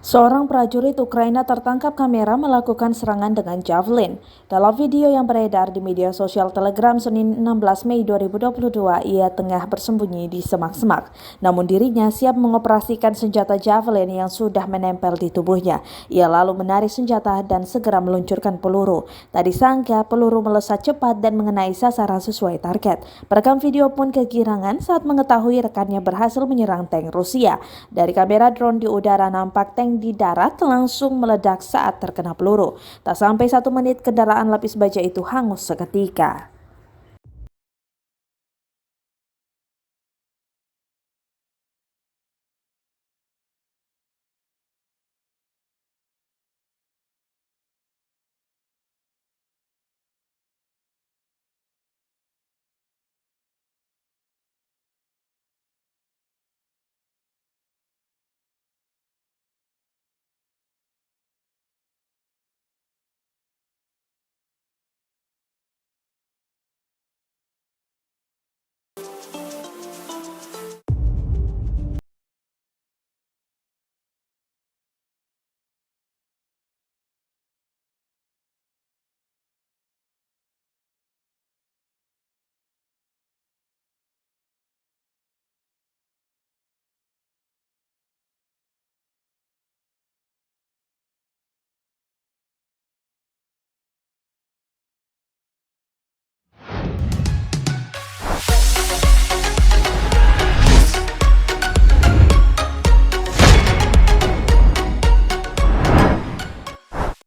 Seorang prajurit Ukraina tertangkap kamera melakukan serangan dengan javelin. Dalam video yang beredar di media sosial Telegram Senin 16 Mei 2022, ia tengah bersembunyi di semak-semak. Namun dirinya siap mengoperasikan senjata javelin yang sudah menempel di tubuhnya. Ia lalu menarik senjata dan segera meluncurkan peluru. Tak disangka peluru melesat cepat dan mengenai sasaran sesuai target. Perekam video pun kegirangan saat mengetahui rekannya berhasil menyerang tank Rusia. Dari kamera drone di udara nampak tank di darat langsung meledak saat terkena peluru. Tak sampai 1 menit kendaraan lapis baja itu hangus seketika.